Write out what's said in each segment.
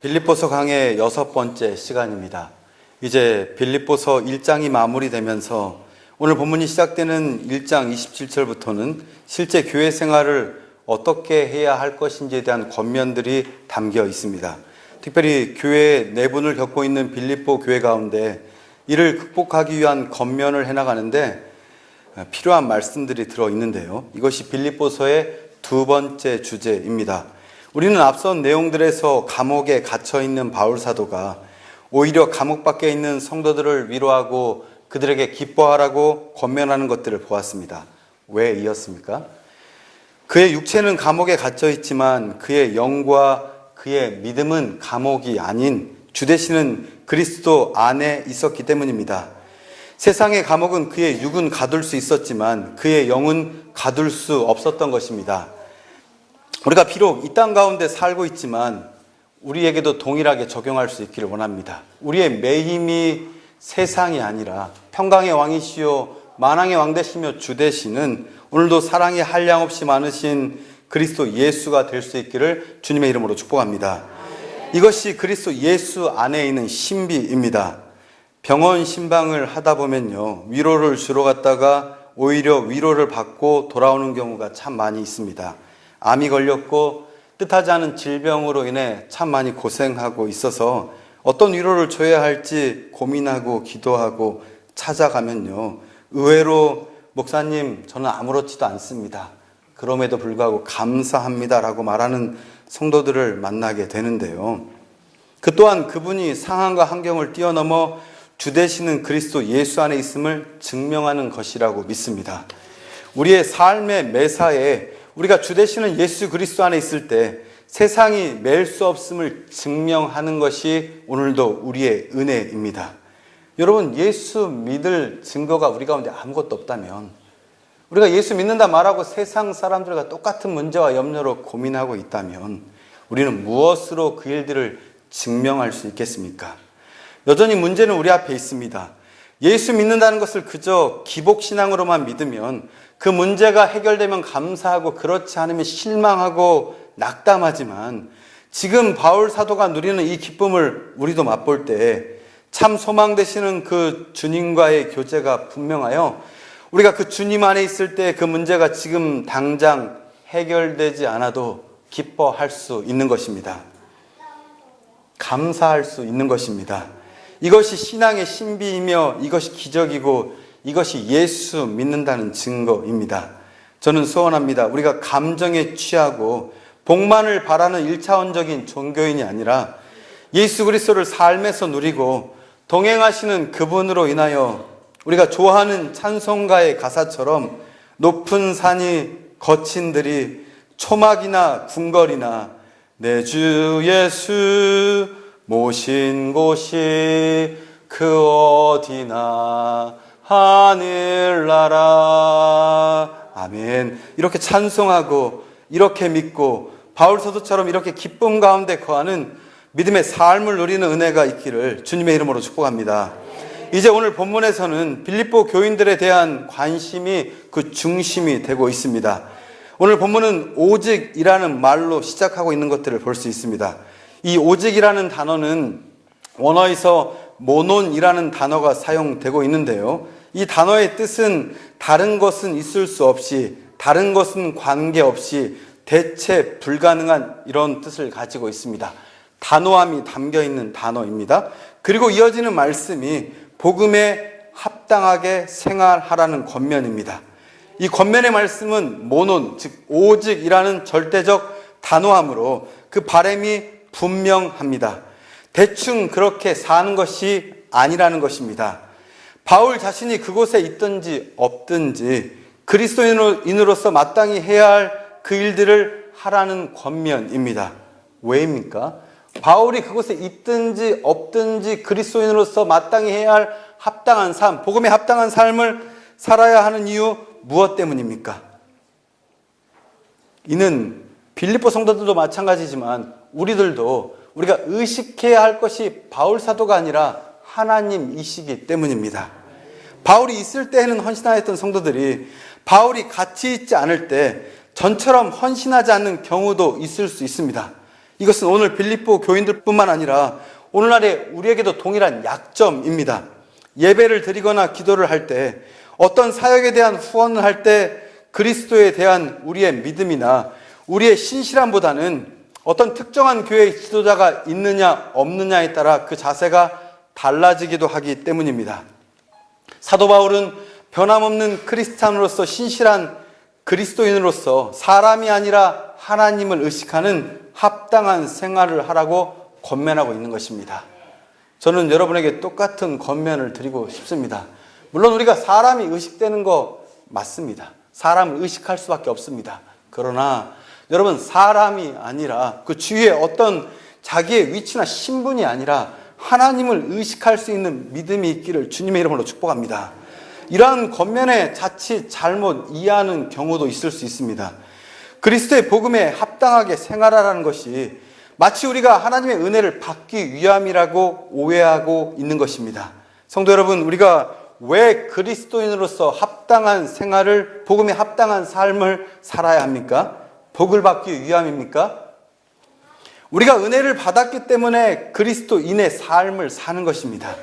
빌립보서 강의 6번째 시간입니다. 이제 빌립보서 1장이 마무리되면서 오늘 본문이 시작되는 1장 27절부터는 실제 교회 생활을 어떻게 해야 할 것인지에 대한 권면들이 담겨 있습니다. 특별히 교회 내분을 겪고 있는 빌립보 교회 가운데 이를 극복하기 위한 권면을 해나가는데 필요한 말씀들이 들어있는데요. 이것이 빌립보서의 두 번째 주제입니다. 우리는 앞선 내용들에서 감옥에 갇혀있는 바울 사도가 오히려 감옥 밖에 있는 성도들을 위로하고 그들에게 기뻐하라고 권면하는 것들을 보았습니다. 왜 이었습니까? 그의 육체는 감옥에 갇혀있지만 그의 영과 그의 믿음은 감옥이 아닌 주 되시는 그리스도 안에 있었기 때문입니다. 세상의 감옥은 그의 육은 가둘 수 있었지만 그의 영은 가둘 수 없었던 것입니다. 우리가 비록 이 땅 가운데 살고 있지만 우리에게도 동일하게 적용할 수 있기를 원합니다. 우리의 매힘이 세상이 아니라 평강의 왕이시요 만왕의 왕 되시며 주 되시는 오늘도 사랑이 한량없이 많으신 그리스도 예수가 될 수 있기를 주님의 이름으로 축복합니다. 이것이 그리스도 예수 안에 있는 신비입니다. 병원 신방을 하다 보면요, 위로를 주러 갔다가 오히려 위로를 받고 돌아오는 경우가 참 많이 있습니다. 암이 걸렸고 뜻하지 않은 질병으로 인해 참 많이 고생하고 있어서 어떤 위로를 줘야 할지 고민하고 기도하고 찾아가면요, 의외로 목사님 저는 아무렇지도 않습니다, 그럼에도 불구하고 감사합니다라고 말하는 성도들을 만나게 되는데요. 그 또한 그분이 상황과 환경을 뛰어넘어 주 되시는 그리스도 예수 안에 있음을 증명하는 것이라고 믿습니다. 우리의 삶의 매사에 우리가 주 되시는 예수 그리스도 안에 있을 때 세상이 맬 수 없음을 증명하는 것이 오늘도 우리의 은혜입니다. 여러분, 예수 믿을 증거가 우리 가운데 아무것도 없다면, 우리가 예수 믿는다 말하고 세상 사람들과 똑같은 문제와 염려로 고민하고 있다면 우리는 무엇으로 그 일들을 증명할 수 있겠습니까? 여전히 문제는 우리 앞에 있습니다. 예수 믿는다는 것을 그저 기복신앙으로만 믿으면 그 문제가 해결되면 감사하고 그렇지 않으면 실망하고 낙담하지만 지금 바울 사도가 누리는 이 기쁨을 우리도 맛볼 때 참 소망 되시는 그 주님과의 교제가 분명하여 우리가 그 주님 안에 있을 때 그 문제가 지금 당장 해결되지 않아도 기뻐할 수 있는 것입니다. 감사할 수 있는 것입니다. 이것이 신앙의 신비이며 이것이 기적이고 이것이 예수 믿는다는 증거입니다. 저는 소원합니다. 우리가 감정에 취하고 복만을 바라는 1차원적인 종교인이 아니라 예수 그리스도를 삶에서 누리고 동행하시는 그분으로 인하여 우리가 좋아하는 찬송가의 가사처럼 높은 산이 거친 들이 초막이나 궁궐이나 내 주 예수 모신 곳이 그 어디나 하늘나라 아멘, 이렇게 찬송하고 이렇게 믿고 바울 사도처럼 이렇게 기쁨 가운데 거하는 믿음의 삶을 누리는 은혜가 있기를 주님의 이름으로 축복합니다. 이제 오늘 본문에서는 빌립보 교인들에 대한 관심이 그 중심이 되고 있습니다. 오늘 본문은 오직이라는 말로 시작하고 있는 것들을 볼 수 있습니다. 이 오직이라는 단어는 원어에서 모논이라는 단어가 사용되고 있는데요, 이 단어의 뜻은 다른 것은 있을 수 없이, 다른 것은 관계없이, 대체 불가능한 이런 뜻을 가지고 있습니다. 단호함이 담겨있는 단어입니다. 그리고 이어지는 말씀이 복음에 합당하게 생활하라는 권면입니다. 이 권면의 말씀은 모논, 즉 오직이라는 절대적 단호함으로 그 바람이 분명합니다. 대충 그렇게 사는 것이 아니라는 것입니다. 바울 자신이 그곳에 있든지 없든지 그리스도인으로서 마땅히 해야 할 그 일들을 하라는 권면입니다. 왜입니까? 바울이 그곳에 있든지 없든지 그리스도인으로서 마땅히 해야 할 합당한 삶, 복음에 합당한 삶을 살아야 하는 이유 무엇 때문입니까? 이는 빌립보 성도들도 마찬가지지만 우리들도 우리가 의식해야 할 것이 바울 사도가 아니라 하나님이시기 때문입니다. 바울이 있을 때에는 헌신하였던 성도들이 바울이 같이 있지 않을 때 전처럼 헌신하지 않는 경우도 있을 수 있습니다. 이것은 오늘 빌립보 교인들뿐만 아니라 오늘날의 우리에게도 동일한 약점입니다. 예배를 드리거나 기도를 할 때, 어떤 사역에 대한 후원을 할 때 그리스도에 대한 우리의 믿음이나 우리의 신실함보다는 어떤 특정한 교회의 지도자가 있느냐 없느냐에 따라 그 자세가 달라지기도 하기 때문입니다. 사도 바울은 변함없는 크리스찬으로서, 신실한 그리스도인으로서 사람이 아니라 하나님을 의식하는 합당한 생활을 하라고 권면하고 있는 것입니다. 저는 여러분에게 똑같은 권면을 드리고 싶습니다. 물론 우리가 사람이 의식되는 거 맞습니다. 사람을 의식할 수밖에 없습니다. 그러나 여러분, 사람이 아니라 그 주위에 어떤 자기의 위치나 신분이 아니라 하나님을 의식할 수 있는 믿음이 있기를 주님의 이름으로 축복합니다. 이러한 권면에 자칫 잘못 이해하는 경우도 있을 수 있습니다. 그리스도의 복음에 합당하게 생활하라는 것이 마치 우리가 하나님의 은혜를 받기 위함이라고 오해하고 있는 것입니다. 성도 여러분, 우리가 왜 그리스도인으로서 합당한 생활을, 복음에 합당한 삶을 살아야 합니까? 복을 받기 위함입니까? 우리가 은혜를 받았기 때문에 그리스도인의 삶을 사는 것입니다.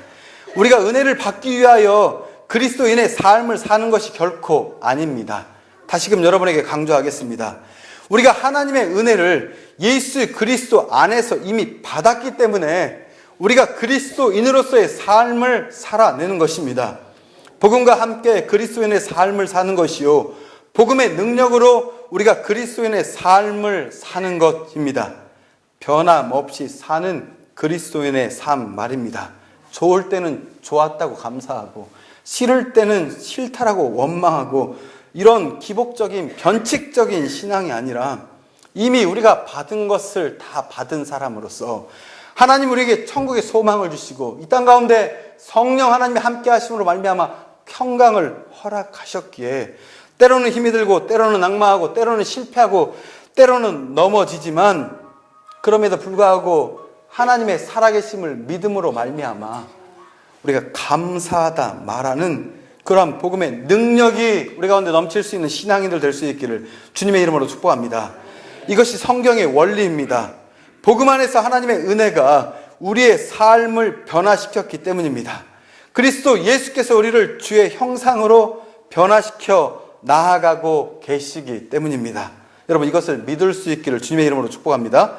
우리가 은혜를 받기 위하여 그리스도인의 삶을 사는 것이 결코 아닙니다. 다시금 여러분에게 강조하겠습니다. 우리가 하나님의 은혜를 예수 그리스도 안에서 이미 받았기 때문에 우리가 그리스도인으로서의 삶을 살아내는 것입니다. 복음과 함께 그리스도인의 삶을 사는 것이요, 복음의 능력으로 우리가 그리스도인의 삶을 사는 것입니다. 변함없이 사는 그리스도인의 삶 말입니다. 좋을 때는 좋았다고 감사하고, 싫을 때는 싫다라고 원망하고, 이런 기복적인 변칙적인 신앙이 아니라 이미 우리가 받은 것을 다 받은 사람으로서 하나님 우리에게 천국의 소망을 주시고 이 땅 가운데 성령 하나님이 함께 하심으로 말미암아 평강을 허락하셨기에 때로는 힘이 들고 때로는 낙마하고 때로는 실패하고 때로는 넘어지지만 그럼에도 불구하고 하나님의 살아계심을 믿음으로 말미암아 우리가 감사하다 말하는 그러한 복음의 능력이 우리 가운데 넘칠 수 있는 신앙인들 될 수 있기를 주님의 이름으로 축복합니다. 이것이 성경의 원리입니다. 복음 안에서 하나님의 은혜가 우리의 삶을 변화시켰기 때문입니다. 그리스도 예수께서 우리를 주의 형상으로 변화시켜 나아가고 계시기 때문입니다. 여러분, 이것을 믿을 수 있기를 주님의 이름으로 축복합니다.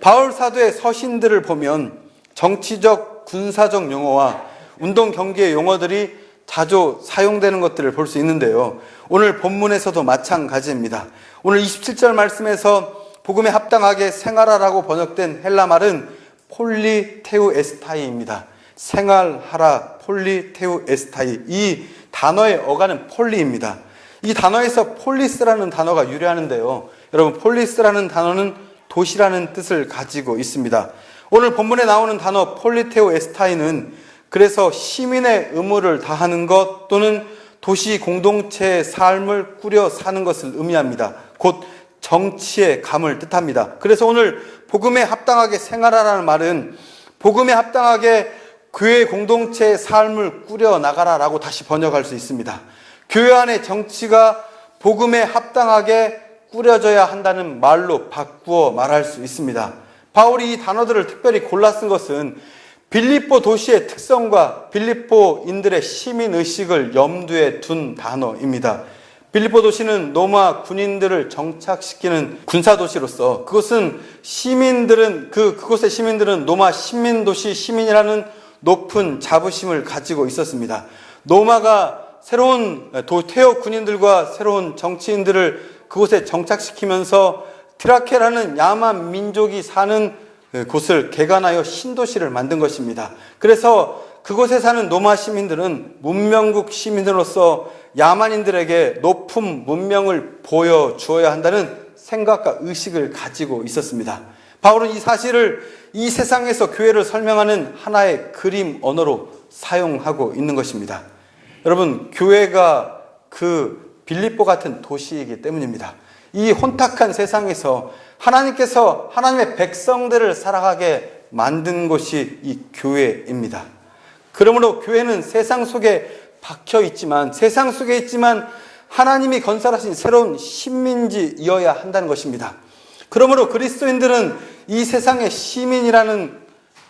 바울 사도의 서신들을 보면 정치적, 군사적 용어와 운동 경기의 용어들이 자주 사용되는 것들을 볼 수 있는데요. 오늘 본문에서도 마찬가지입니다. 오늘 27절 말씀에서 복음에 합당하게 생활하라고 번역된 헬라 말은 폴리테우에스타이입니다. 생활하라, 폴리테우에스타이. 이 단어의 어간은 폴리입니다. 이 단어에서 폴리스라는 단어가 유래하는데요. 여러분, 폴리스라는 단어는 도시라는 뜻을 가지고 있습니다. 오늘 본문에 나오는 단어 폴리테우에스타이는 그래서 시민의 의무를 다하는 것 또는 도시 공동체의 삶을 꾸려 사는 것을 의미합니다. 곧 정치의 감을 뜻합니다. 그래서 오늘 복음에 합당하게 생활하라는 말은 복음에 합당하게 교회 공동체의 삶을 꾸려 나가라라고 다시 번역할 수 있습니다. 교회 안의 정치가 복음에 합당하게 꾸려져야 한다는 말로 바꾸어 말할 수 있습니다. 바울이 이 단어들을 특별히 골라 쓴 것은 빌립보 도시의 특성과 빌립보인들의 시민의식을 염두에 둔 단어입니다. 빌립보 도시는 로마 군인들을 정착시키는 군사도시로서 그곳의 시민들은 로마 시민도시 시민이라는 높은 자부심을 가지고 있었습니다. 로마가 새로운 퇴역 군인들과 새로운 정치인들을 그곳에 정착시키면서 트라케라는 야만 민족이 사는 곳을 개간하여 신도시를 만든 것입니다. 그래서 그곳에 사는 로마 시민들은 문명국 시민으로서 야만인들에게 높은 문명을 보여주어야 한다는 생각과 의식을 가지고 있었습니다. 바울은 이 사실을 이 세상에서 교회를 설명하는 하나의 그림 언어로 사용하고 있는 것입니다. 여러분, 교회가 그 빌립보 같은 도시이기 때문입니다. 이 혼탁한 세상에서 하나님께서 하나님의 백성들을 살아가게 만든 곳이 이 교회입니다. 그러므로 교회는 세상 속에 박혀 있지만, 세상 속에 있지만 하나님이 건설하신 새로운 식민지이어야 한다는 것입니다. 그러므로 그리스도인들은 이 세상의 시민이라는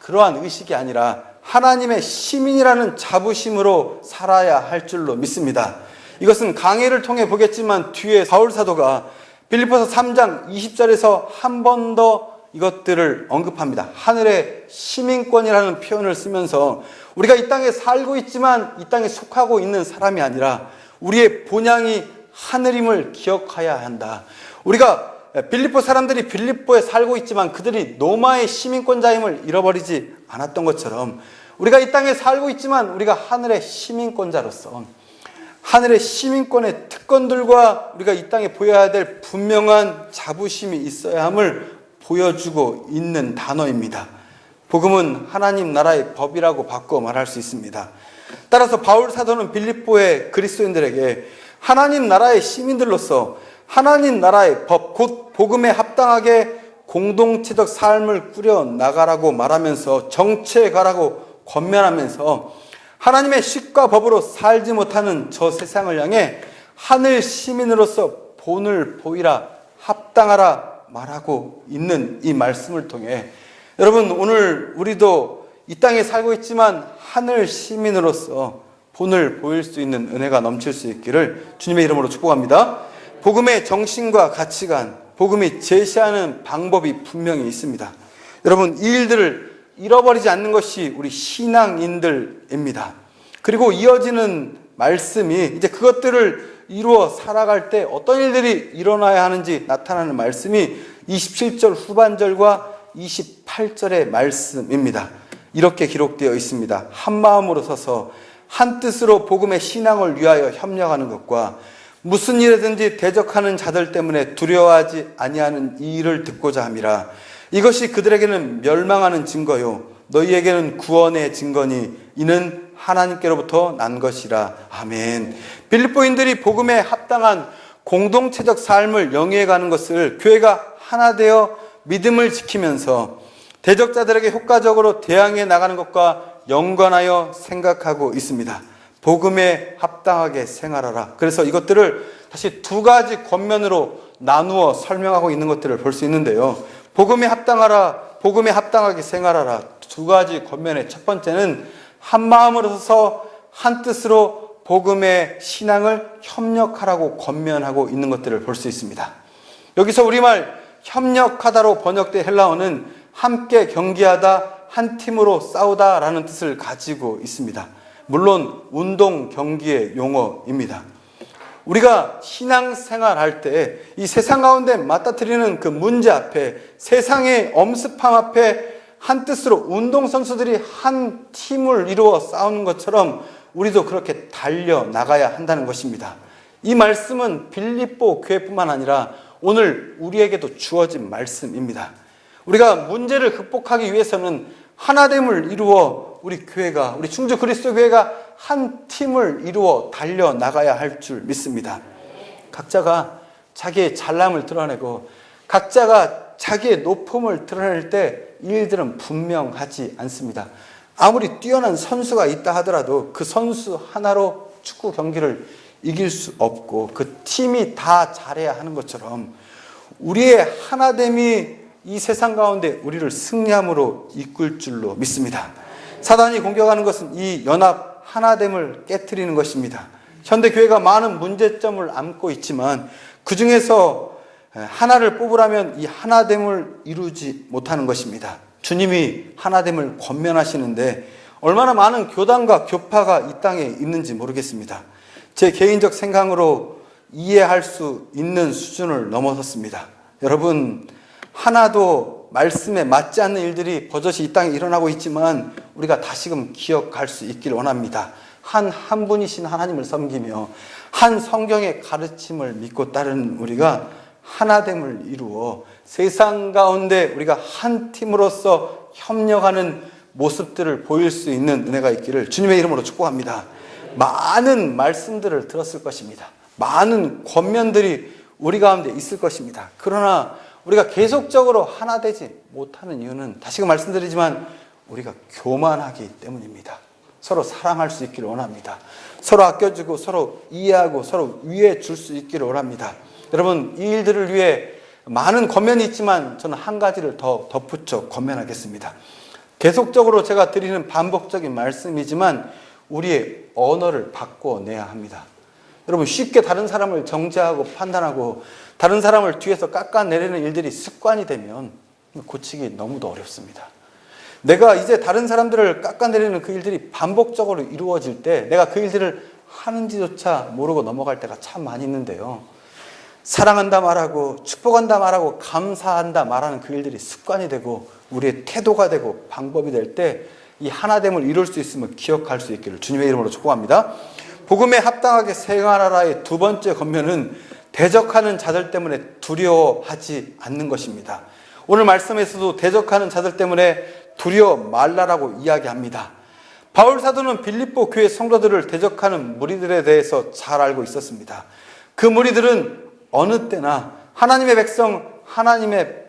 그러한 의식이 아니라 하나님의 시민이라는 자부심으로 살아야 할 줄로 믿습니다. 이것은 강해를 통해 보겠지만 뒤에 바울 사도가 빌립보서 3장 20절에서 한 번 더 이것들을 언급합니다. 하늘의 시민권이라는 표현을 쓰면서 우리가 이 땅에 살고 있지만 이 땅에 속하고 있는 사람이 아니라 우리의 본향이 하늘임을 기억해야 한다. 우리가 빌립보 사람들이 빌립보에 살고 있지만 그들이 로마의 시민권자임을 잃어버리지 않았던 것처럼 우리가 이 땅에 살고 있지만 우리가 하늘의 시민권자로서 하늘의 시민권의 특권들과 우리가 이 땅에 보여야 될 분명한 자부심이 있어야 함을 보여주고 있는 단어입니다. 복음은 하나님 나라의 법이라고 바꿔 말할 수 있습니다. 따라서 바울 사도는 빌립보의 그리스도인들에게 하나님 나라의 시민들로서 하나님 나라의 법, 곧 복음에 합당하게 공동체적 삶을 꾸려 나가라고 말하면서 정체가라고 권면하면서 하나님의 식과 법으로 살지 못하는 저 세상을 향해 하늘 시민으로서 본을 보이라, 합당하라 말하고 있는 이 말씀을 통해 여러분, 오늘 우리도 이 땅에 살고 있지만 하늘 시민으로서 본을 보일 수 있는 은혜가 넘칠 수 있기를 주님의 이름으로 축복합니다. 복음의 정신과 가치관, 복음이 제시하는 방법이 분명히 있습니다. 여러분, 이 일들을 잃어버리지 않는 것이 우리 신앙인들입니다. 그리고 이어지는 말씀이 이제 그것들을 이루어 살아갈 때 어떤 일들이 일어나야 하는지 나타나는 말씀이 27절 후반절과 28절의 말씀입니다. 이렇게 기록되어 있습니다. 한 마음으로 서서 한 뜻으로 복음의 신앙을 위하여 협력하는 것과 무슨 일이든지 대적하는 자들 때문에 두려워하지 아니하는 이 일을 듣고자 함이라. 이것이 그들에게는 멸망하는 증거요 너희에게는 구원의 증거니 이는 하나님께로부터 난 것이라. 아멘. 빌립보인들이 복음에 합당한 공동체적 삶을 영위해가는 것을 교회가 하나 되어 믿음을 지키면서 대적자들에게 효과적으로 대항해 나가는 것과 연관하여 생각하고 있습니다. 복음에 합당하게 생활하라. 그래서 이것들을 다시 두 가지 권면으로 나누어 설명하고 있는 것들을 볼 수 있는데요. 복음에 합당하라, 복음에 합당하게 생활하라. 두 가지 권면의 첫 번째는 한 마음으로 서서 한 뜻으로 복음의 신앙을 협력하라고 권면하고 있는 것들을 볼 수 있습니다. 여기서 우리말 협력하다로 번역된 헬라어는 함께 경기하다, 한 팀으로 싸우다라는 뜻을 가지고 있습니다. 물론 운동 경기의 용어입니다. 우리가 신앙생활할 때 이 세상 가운데 맞닥뜨리는 그 문제 앞에, 세상의 엄습함 앞에 한 뜻으로 운동선수들이 한 팀을 이루어 싸우는 것처럼 우리도 그렇게 달려나가야 한다는 것입니다. 이 말씀은 빌립보 교회뿐만 아니라 오늘 우리에게도 주어진 말씀입니다. 우리가 문제를 극복하기 위해서는 하나됨을 이루어 우리 교회가, 우리 충주 그리스도 교회가 한 팀을 이루어 달려나가야 할 줄 믿습니다. 각자가 자기의 잘남을 드러내고 각자가 자기의 높음을 드러낼 때 이 일들은 분명하지 않습니다. 아무리 뛰어난 선수가 있다 하더라도 그 선수 하나로 축구 경기를 이길 수 없고 그 팀이 다 잘해야 하는 것처럼 우리의 하나됨이 이 세상 가운데 우리를 승리함으로 이끌 줄로 믿습니다. 사단이 공격하는 것은 이 연합 하나됨을 깨트리는 것입니다. 현대교회가 많은 문제점을 안고 있지만 그 중에서 하나를 뽑으라면 이 하나됨을 이루지 못하는 것입니다. 주님이 하나됨을 권면하시는데 얼마나 많은 교단과 교파가 이 땅에 있는지 모르겠습니다. 제 개인적 생각으로 이해할 수 있는 수준을 넘어섰습니다. 여러분, 하나도 말씀에 맞지 않는 일들이 버젓이 이 땅에 일어나고 있지만 우리가 다시금 기억할 수 있기를 원합니다. 한 분이신 하나님을 섬기며 한 성경의 가르침을 믿고 따르는 우리가 하나됨을 이루어 세상 가운데 우리가 한 팀으로서 협력하는 모습들을 보일 수 있는 은혜가 있기를 주님의 이름으로 축복합니다. 많은 말씀들을 들었을 것입니다. 많은 권면들이 우리 가운데 있을 것입니다. 그러나 우리가 계속적으로 하나 되지 못하는 이유는 다시금 말씀드리지만 우리가 교만하기 때문입니다. 서로 사랑할 수 있기를 원합니다. 서로 아껴주고 서로 이해하고 서로 위해 줄 수 있기를 원합니다. 여러분, 이 일들을 위해 많은 권면이 있지만 저는 한 가지를 더 덧붙여 권면하겠습니다. 계속적으로 제가 드리는 반복적인 말씀이지만 우리의 언어를 바꿔내야 합니다. 여러분, 쉽게 다른 사람을 정죄하고 판단하고 다른 사람을 뒤에서 깎아내리는 일들이 습관이 되면 고치기 너무도 어렵습니다. 내가 이제 다른 사람들을 깎아내리는 그 일들이 반복적으로 이루어질 때 내가 그 일들을 하는지조차 모르고 넘어갈 때가 참 많이 있는데요. 사랑한다 말하고 축복한다 말하고 감사한다 말하는 그 일들이 습관이 되고 우리의 태도가 되고 방법이 될 때 이 하나됨을 이룰 수 있음을 기억할 수 있기를 주님의 이름으로 축복합니다. 복음에 합당하게 생활하라의 두 번째 권면은 대적하는 자들 때문에 두려워하지 않는 것입니다. 오늘 말씀에서도 대적하는 자들 때문에 두려워 말라라고 이야기합니다. 바울 사도는 빌립보 교회 성도들을 대적하는 무리들에 대해서 잘 알고 있었습니다. 그 무리들은 어느 때나 하나님의 백성, 하나님의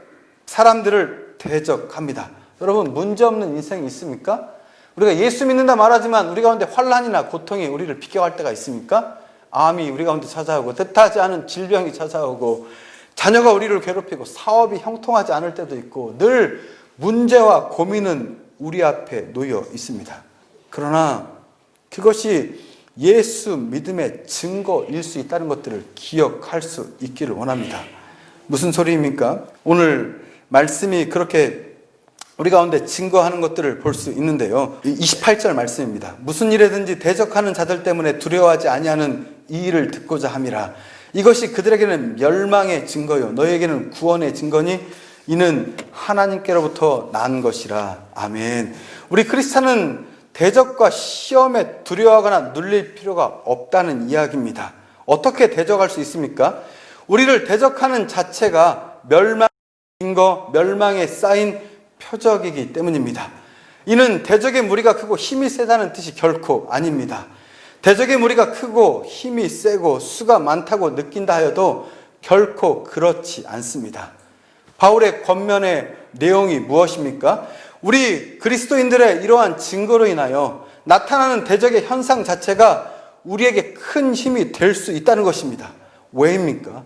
사람들을 대적합니다. 여러분, 문제없는 인생이 있습니까? 우리가 예수 믿는다 말하지만 우리 가운데 환난이나 고통이 우리를 비껴갈 때가 있습니까? 암이 우리 가운데 찾아오고 뜻하지 않은 질병이 찾아오고 자녀가 우리를 괴롭히고 사업이 형통하지 않을 때도 있고 늘 문제와 고민은 우리 앞에 놓여 있습니다. 그러나 그것이 예수 믿음의 증거일 수 있다는 것들을 기억할 수 있기를 원합니다. 무슨 소리입니까? 오늘 말씀이 그렇게 우리 가운데 증거하는 것들을 볼 수 있는데요. 28절 말씀입니다. 무슨 일에든지 대적하는 자들 때문에 두려워하지 아니하는 이 일을 듣고자 함이라. 이것이 그들에게는 멸망의 증거요 너에게는 구원의 증거니 이는 하나님께로부터 난 것이라. 아멘. 우리 크리스찬은 대적과 시험에 두려워하거나 눌릴 필요가 없다는 이야기입니다. 어떻게 대적할 수 있습니까? 우리를 대적하는 자체가 멸망의 증거, 멸망에 쌓인 표적이기 때문입니다. 이는 대적의 무리가 크고 힘이 세다는 뜻이 결코 아닙니다. 대적의 무리가 크고 힘이 세고 수가 많다고 느낀다 하여도 결코 그렇지 않습니다. 바울의 권면의 내용이 무엇입니까? 우리 그리스도인들의 이러한 증거로 인하여 나타나는 대적의 현상 자체가 우리에게 큰 힘이 될 수 있다는 것입니다. 왜입니까?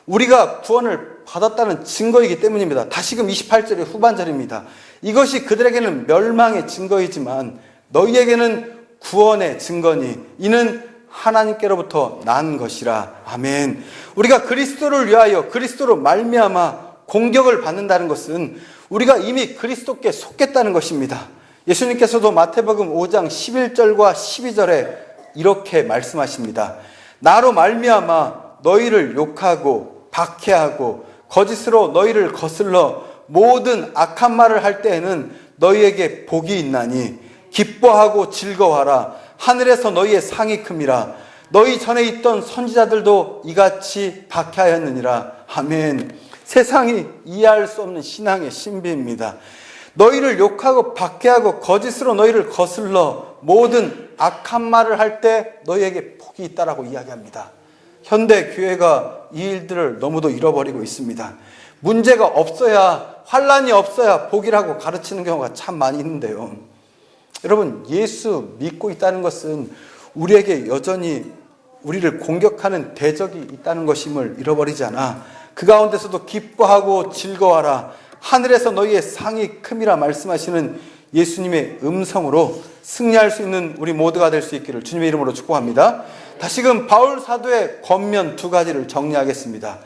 우리가 구원을 받았다는 증거이기 때문입니다. 다시금 28절의 후반절입니다. 이것이 그들에게는 멸망의 증거이지만 너희에게는 구원의 증거니 이는 하나님께로부터 난 것이라. 아멘. 우리가 그리스도를 위하여 그리스도로 말미암아 공격을 받는다는 것은 우리가 이미 그리스도께 속겠다는 것입니다. 예수님께서도 마태복음 5장 11절과 12절에 이렇게 말씀하십니다. 나로 말미암아 너희를 욕하고 박해하고 거짓으로 너희를 거슬러 모든 악한 말을 할 때에는 너희에게 복이 있나니 기뻐하고 즐거워하라. 하늘에서 너희의 상이 큼이라. 너희 전에 있던 선지자들도 이같이 박해하였느니라. 아멘. 세상이 이해할 수 없는 신앙의 신비입니다. 너희를 욕하고 박해하고 거짓으로 너희를 거슬러 모든 악한 말을 할 때 너희에게 복이 있다라고 이야기합니다. 현대 교회가 이 일들을 너무도 잃어버리고 있습니다. 문제가 없어야, 환난이 없어야 복이라고 가르치는 경우가 참 많이 있는데요. 여러분, 예수 믿고 있다는 것은 우리에게 여전히 우리를 공격하는 대적이 있다는 것임을 잃어버리지 않아 그 가운데서도 기뻐하고 즐거워하라. 하늘에서 너희의 상이 큼이라 말씀하시는 예수님의 음성으로 승리할 수 있는 우리 모두가 될 수 있기를 주님의 이름으로 축복합니다. 다시금 바울 사도의 권면 두 가지를 정리하겠습니다.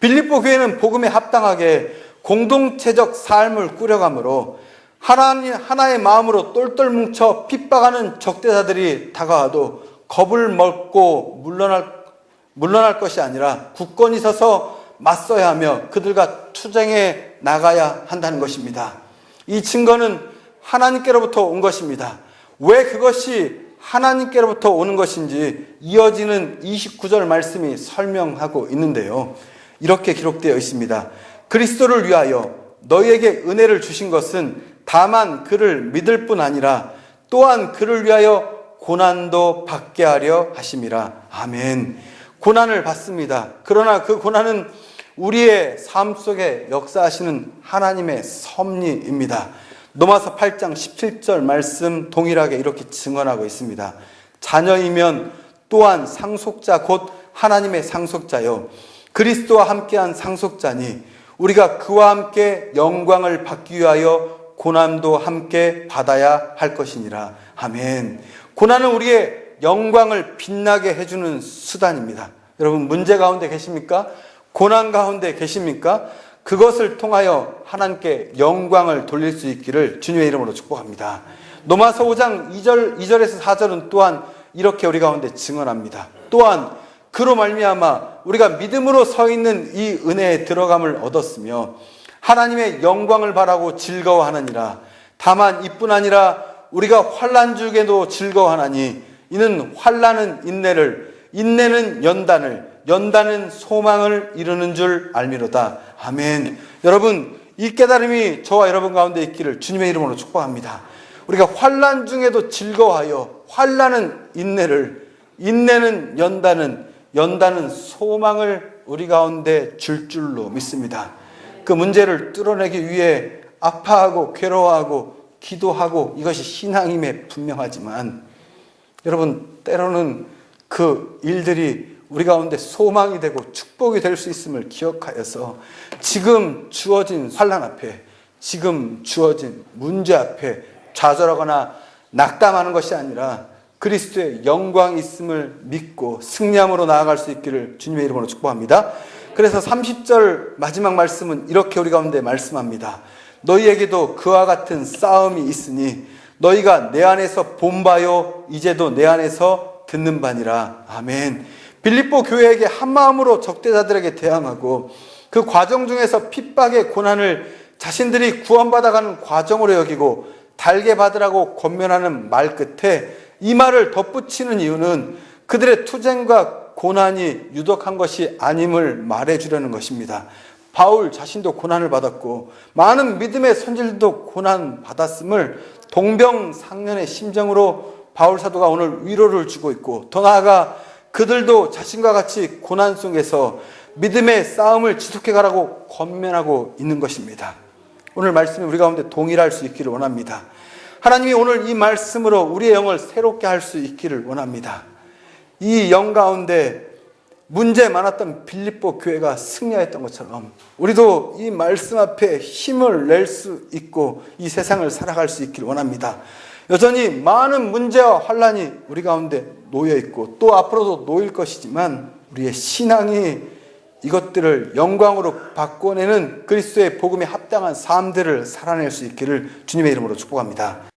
빌립보 교회는 복음에 합당하게 공동체적 삶을 꾸려가므로 하나의 마음으로 똘똘 뭉쳐 핍박하는 적대자들이 다가와도 겁을 먹고 물러날 것이 아니라 굳건히 서서 맞서야 하며 그들과 투쟁해 나가야 한다는 것입니다. 이 증거는 하나님께로부터 온 것입니다. 왜 그것이 하나님께로부터 오는 것인지 이어지는 29절 말씀이 설명하고 있는데요. 이렇게 기록되어 있습니다. 그리스도를 위하여 너희에게 은혜를 주신 것은 다만 그를 믿을 뿐 아니라 또한 그를 위하여 고난도 받게 하려 하심이라. 아멘. 고난을 받습니다. 그러나 그 고난은 우리의 삶 속에 역사하시는 하나님의 섭리입니다. 로마서 8장 17절 말씀 동일하게 이렇게 증언하고 있습니다. 자녀이면 또한 상속자 곧 하나님의 상속자요 그리스도와 함께한 상속자니 우리가 그와 함께 영광을 받기 위하여 고난도 함께 받아야 할 것이니라. 아멘. 고난은 우리의 영광을 빛나게 해주는 수단입니다. 여러분, 문제 가운데 계십니까? 고난 가운데 계십니까? 그것을 통하여 하나님께 영광을 돌릴 수 있기를 주님의 이름으로 축복합니다. 로마서 5장 2절에서 4절은 또한 이렇게 우리 가운데 증언합니다. 또한 그로 말미암아 우리가 믿음으로 서 있는 이 은혜에 들어감을 얻었으며 하나님의 영광을 바라고 즐거워하느니라. 다만 이뿐 아니라 우리가 환난 중에도 즐거워하나니 이는 환난은 인내를, 인내는 연단을, 연단은 소망을 이루는 줄 알미로다. 아멘. 여러분, 이 깨달음이 저와 여러분 가운데 있기를 주님의 이름으로 축복합니다. 우리가 환난 중에도 즐거워하여 환난은 인내를, 인내는 연단은, 연단은 소망을 우리 가운데 줄 줄로 믿습니다. 그 문제를 뚫어내기 위해 아파하고 괴로워하고 기도하고 이것이 신앙임에 분명하지만 여러분, 때로는 그 일들이 우리 가운데 소망이 되고 축복이 될 수 있음을 기억하여서 지금 주어진 환난 앞에, 지금 주어진 문제 앞에 좌절하거나 낙담하는 것이 아니라 그리스도의 영광이 있음을 믿고 승리함으로 나아갈 수 있기를 주님의 이름으로 축복합니다. 그래서 30절 마지막 말씀은 이렇게 우리 가운데 말씀합니다. 너희에게도 그와 같은 싸움이 있으니 너희가 내 안에서 본 바요 이제도 내 안에서 듣는 바니라. 아멘. 빌립보 교회에게 한마음으로 적대자들에게 대항하고 그 과정 중에서 핍박의 고난을 자신들이 구원받아가는 과정으로 여기고 달게 받으라고 권면하는 말 끝에 이 말을 덧붙이는 이유는 그들의 투쟁과 고난이 유독한 것이 아님을 말해주려는 것입니다. 바울 자신도 고난을 받았고 많은 믿음의 선질도 고난 받았음을 동병상련의 심정으로 바울 사도가 오늘 위로를 주고 있고 더 나아가 그들도 자신과 같이 고난 속에서 믿음의 싸움을 지속해 가라고 권면하고 있는 것입니다. 오늘 말씀이 우리 가운데 동일할 수 있기를 원합니다. 하나님이 오늘 이 말씀으로 우리의 영을 새롭게 할 수 있기를 원합니다. 이 영 가운데 문제 많았던 빌립보 교회가 승리했던 것처럼 우리도 이 말씀 앞에 힘을 낼 수 있고 이 세상을 살아갈 수 있기를 원합니다. 여전히 많은 문제와 환난이 우리 가운데 놓여 있고 또 앞으로도 놓일 것이지만 우리의 신앙이 이것들을 영광으로 바꿔내는 그리스도의 복음에 합당한 삶들을 살아낼 수 있기를 주님의 이름으로 축복합니다.